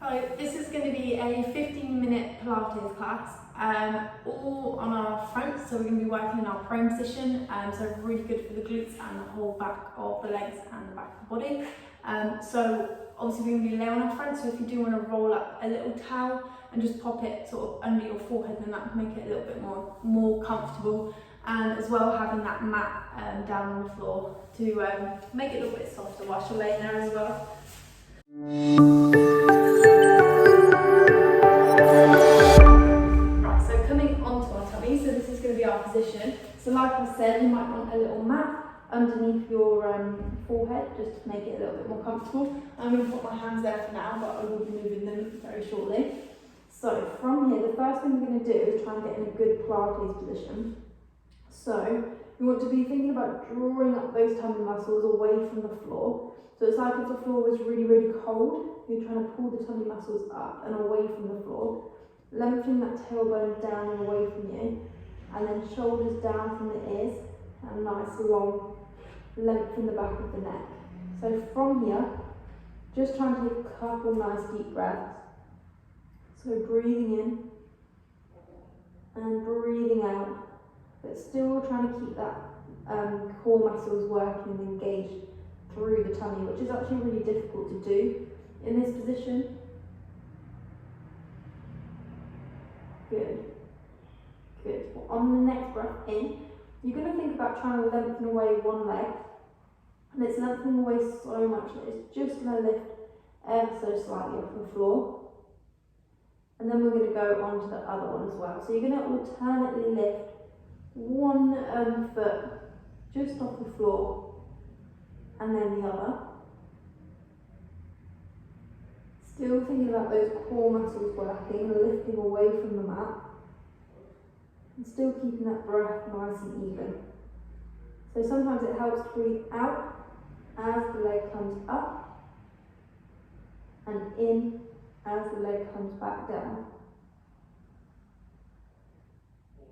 So this is going to be a 15-minute Pilates class, all on our fronts. So we're going to be working in our prone position, so really good for the glutes and the whole back of the legs and the back of the body. So obviously we're going to be laying on our front, so if you do want to roll up a little towel and just pop it sort of under your forehead, then that can make it a little bit more comfortable, and as well having that mat down on the floor to make it a little bit softer whilst you're laying there as well. Right, so coming onto our tummy, so this is going to be our position. So like I said, you might want a little mat underneath your forehead, just to make it a little bit more comfortable. I'm going to put my hands there for now, but I will be moving them very shortly. So from here, the first thing we're going to do is try and get in a good Pilates position. So you want to be thinking about drawing up those tummy muscles away from the floor. So it's like if the floor was really, really cold, you're trying to pull the tummy muscles up and away from the floor, lengthening that tailbone down and away from you, and then shoulders down from the ears, and nice long length in the back of the neck. So from here, just try and take a couple nice deep breaths. So breathing in and breathing out, but still trying to keep that core muscles working and engaged through the tummy, which is actually really difficult to do in this position. Good. Good. Well, on the next breath in, you're going to think about trying to lengthen away one leg, and it's lengthening away so much that it's just going to lift ever so slightly off the floor. And then we're going to go on to the other one as well. So you're going to alternately lift one foot just off the floor and then the other. Still thinking about those core muscles working and lifting away from the mat. And still keeping that breath nice and even. So sometimes it helps to breathe out as the leg comes up and in as the leg comes back down.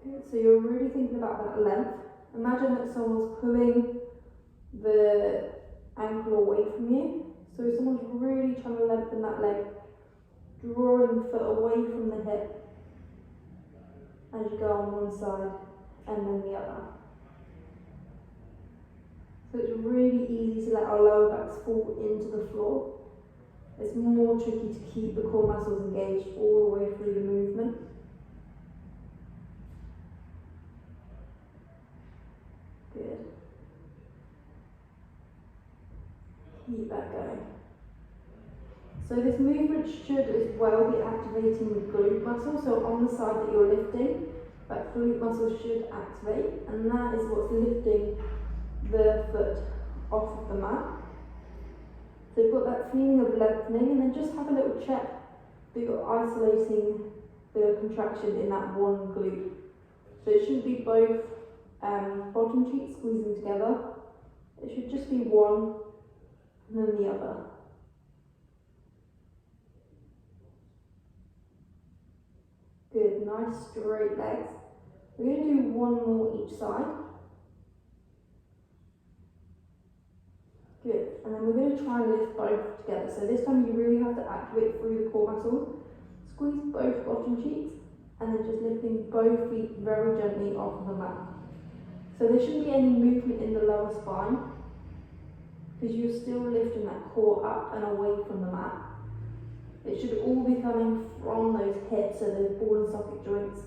Good, so you're really thinking about that length. Imagine that someone's pulling the ankle away from you. So someone's really trying to lengthen that leg, drawing the foot away from the hip as you go on one side and then the other. So it's really easy to let our lower backs fall into the floor. It's more tricky to keep the core muscles engaged all the way through the movement. Good. Keep that going. So this movement should as well be activating the glute muscle. So on the side that you're lifting, that glute muscle should activate, and that is what's lifting the foot off of the mat. So you've got that feeling of lengthening, and then just have a little check that you're isolating the contraction in that one glute. So it shouldn't be both bottom cheeks squeezing together. It should just be one and then the other. Good, nice straight legs. We're going to do one more each side. Good, and then we're going to try and lift both together. So this time you really have to activate through the core muscles. Squeeze both bottom cheeks, and then just lifting both feet very gently off of the mat. So there shouldn't be any movement in the lower spine, because you're still lifting that core up and away from the mat. It should all be coming from those hips, so those ball and socket joints.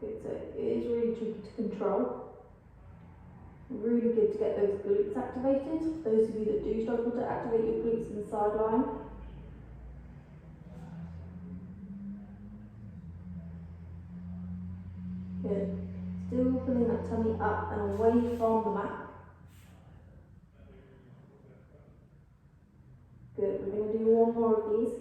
Good, so it is really tricky to control. Really good to get those glutes activated. Those of you that do struggle to activate your glutes in the sideline. Good. Still pulling that tummy up and away from the mat. Good. We're going to do one more of these.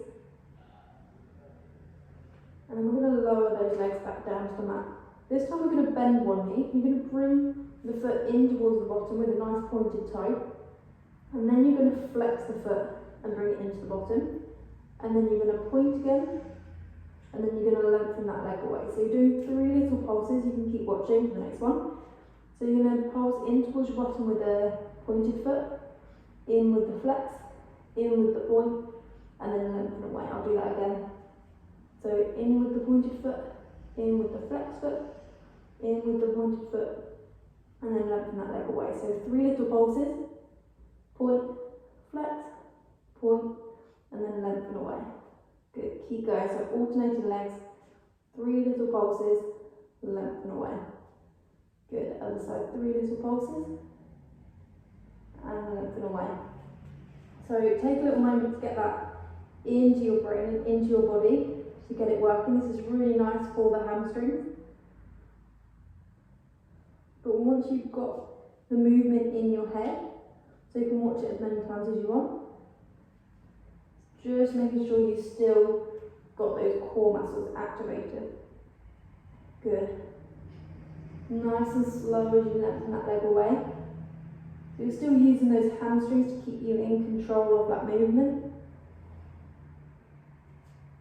And then we're going to lower those legs back down to the mat. This time we're going to bend one knee. You're going to bring the foot in towards the bottom with a nice pointed toe. And then you're going to flex the foot and bring it into the bottom. And then you're going to point again. And then you're going to lengthen that leg away. So you're doing 3 little pulses. You can keep watching for the next one. So you're going to pulse in towards your bottom with a pointed foot, in with the flex, in with the point, and then lengthen away. I'll do that again. So in with the pointed foot, in with the flex foot, in with the pointed foot, and then lengthen that leg away. So 3 little pulses, point, flex, point, and then lengthen away. Good, keep going. So alternating legs, 3 little pulses, lengthen away. Good, other side, 3 little pulses, and lengthen away. So take a little moment to get that into your brain and into your body to get it working. This is really nice for the hamstrings. But once you've got the movement in your head, so you can watch it as many times as you want, just making sure you still got those core muscles activated. Good. Nice and slow as you lengthen that leg away. So you're still using those hamstrings to keep you in control of that movement.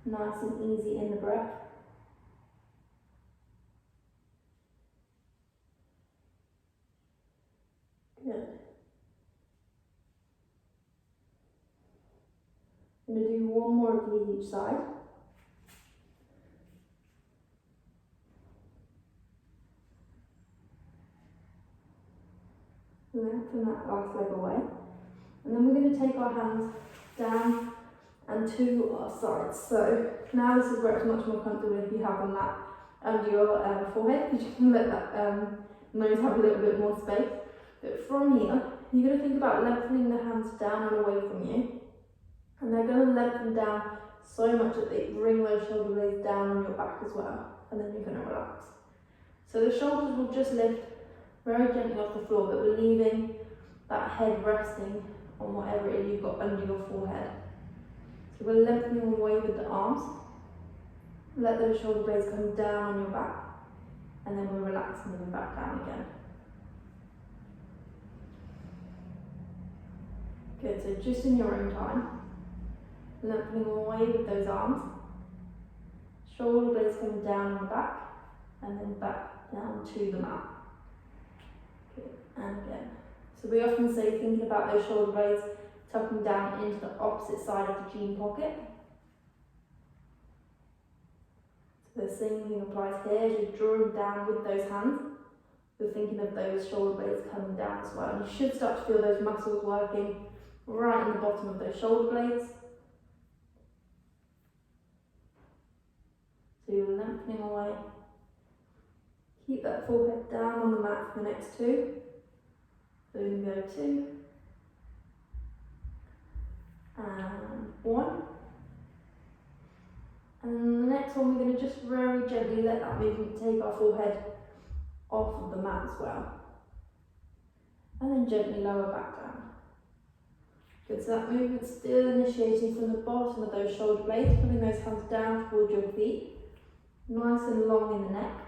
Nice and easy in the breath. Good. I'm going to do one more of these each side. Lengthen that last leg away. And then we're going to take our hands down and to our sides. So now this is where it's much more comfortable if you have a mat under your forehead, because you can let that nose have a little bit more space. But from here, you're going to think about lengthening the hands down and away from you. And they're going to lengthen down so much that they bring those shoulder blades down on your back as well. And then you're going to relax. So the shoulders will just lift very gently off the floor, but we're leaving that head resting on whatever it is you've got under your forehead. So we're lengthening away with the arms. Let those shoulder blades come down on your back, and then we're relaxing them back down again. Good, so just in your own time, lengthening away with those arms. Shoulder blades coming down on the back, and then back down to the mat. And again. So we often say thinking about those shoulder blades tucking down into the opposite side of the jean pocket. So the same thing applies here. As you're drawing down with those hands, you're thinking of those shoulder blades coming down as well. And you should start to feel those muscles working right in the bottom of those shoulder blades. So you're lengthening away. Keep that forehead down on the mat for the next 2. So we can go 2 and 1. And the next one, we're going to just very gently let that movement take our forehead off of the mat as well. And then gently lower back down. Good, so that movement's still initiating from the bottom of those shoulder blades, pulling those hands down towards your feet. Nice and long in the neck.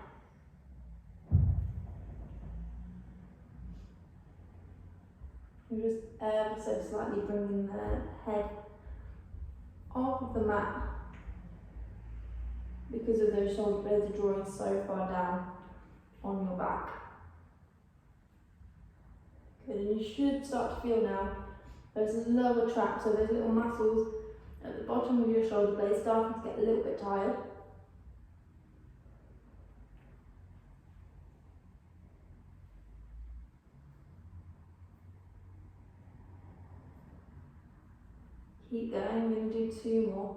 You're just ever so slightly bringing the head off of the mat because of those shoulder blades are drawing so far down on your back. Good, and you should start to feel now those lower traps, so those little muscles at the bottom of your shoulder blades starting to get a little bit tired. Keep going, we're going to do 2 more.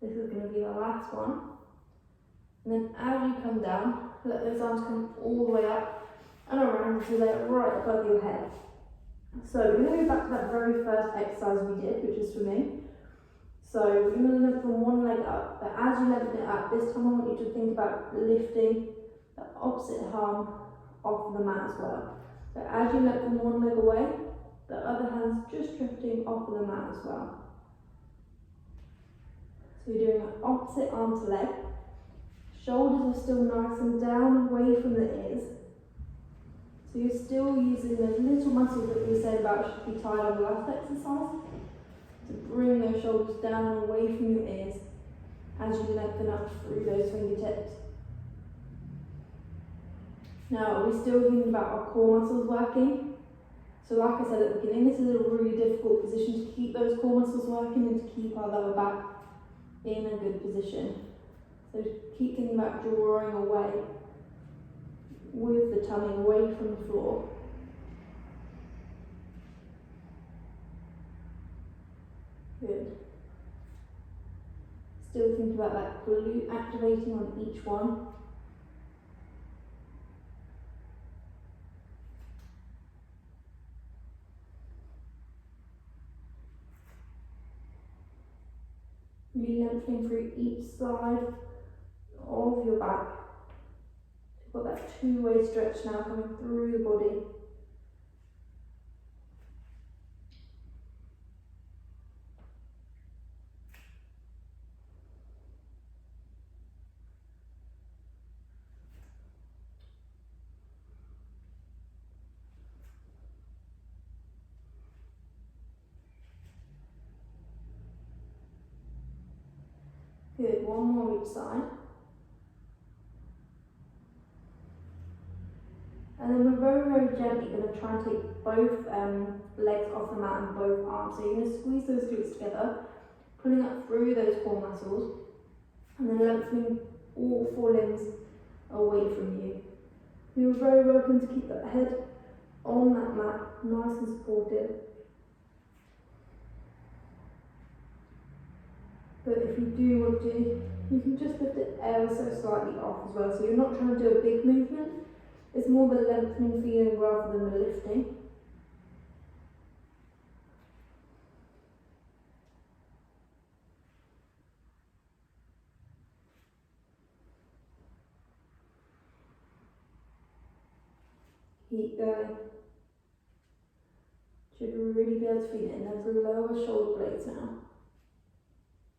This is going to be the last one. And then as you come down, let those arms come all the way up and around until they're right above your head. So we're going to go back to that very first exercise we did, which is swimming. So we're going to lengthen one leg up, but as you lengthen it up, this time I want you to think about lifting the opposite arm off the mat as well. So as you lengthen one leg away, the other hand's just drifting off of the mat as well. So you're doing an opposite arm to leg. Shoulders are still nice and down away from the ears. So you're still using those little muscles that we said about should be tied on the last exercise to bring those shoulders down and away from your ears as you lengthen up through those fingertips. Now, are we still thinking about our core muscles working? So like I said at the beginning, this is a really difficult position to keep those core muscles working and to keep our lower back in a good position. So keep thinking about drawing away with the tummy away from the floor. Good. Still think about that glute activating on each one. Really lengthening through each side of your back. You've got that two-way stretch now coming through the body. Good, one more each side. And then we're very, very gently going to try and take both legs off the mat and both arms. So you're going to squeeze those glutes together, pulling up through those core muscles, and then lengthening all four limbs away from you. You're very welcome to keep that head on that mat, nice and supported. But if you do want to, you can just lift it ever so slightly off as well. So you're not trying to do a big movement. It's more of a lengthening feeling rather than the lifting. Keep going. Should really be able to feel it in those lower shoulder blades now.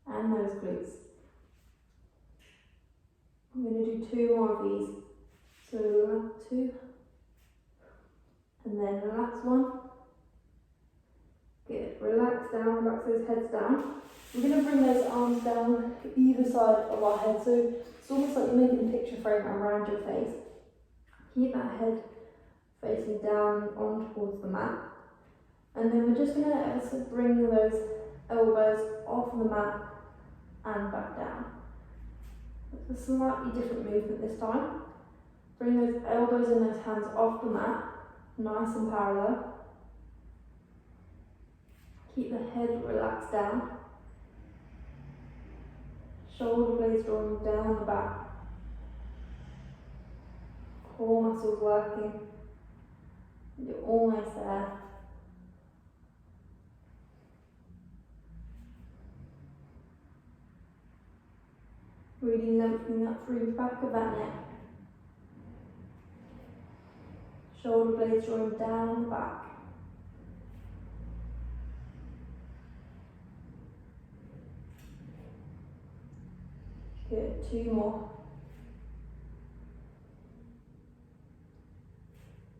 And those glutes. I'm going to do 2 more of these. So relax 2. And then relax 1. Good. Relax down, relax those heads down. We're going to bring those arms down either side of our head. So it's almost like you're making a picture frame around your face. Keep that head facing down on towards the mat. And then we're just going to bring those elbows off the mat and back down. It's a slightly different movement this time. Bring those elbows and those hands off the mat, nice and parallel. Keep the head relaxed down. Shoulder blades drawing down the back. Core muscles working. You're almost there. Really lengthening up through the back of that neck. Shoulder blades drawing down the back. Good, 2 more.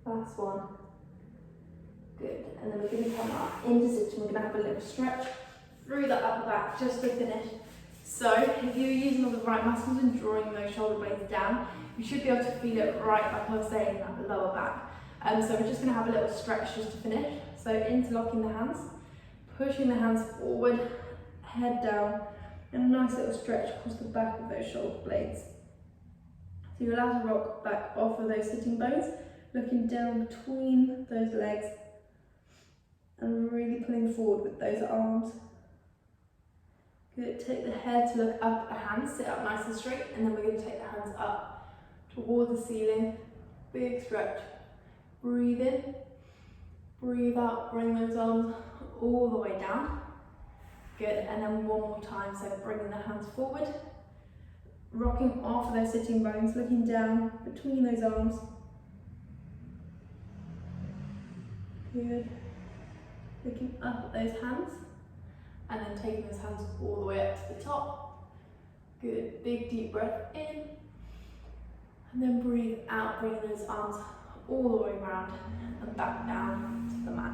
Last one. Good, and then we're going to come up into sitting. We're going to have a little stretch through the upper back just to finish. So if you're using all the right muscles and drawing those shoulder blades down, you should be able to feel it right, like I was saying, in that lower back. So we're just going to have a little stretch just to finish. So interlocking the hands, pushing the hands forward, head down, and a nice little stretch across the back of those shoulder blades. So you're allowed to rock back off of those sitting bones, looking down between those legs and really pulling forward with those arms. Good, take the head to look up at the hands, sit up nice and straight, and then we're going to take the hands up toward the ceiling. Big stretch. Breathe in, breathe out, bring those arms all the way down. Good, and then one more time, so bringing the hands forward, rocking off of those sitting bones, looking down between those arms. Good, looking up at those hands, and then taking those hands all the way up to the top. Good, big deep breath in, and then breathe out, bringing those arms all the way around and back down to the mat.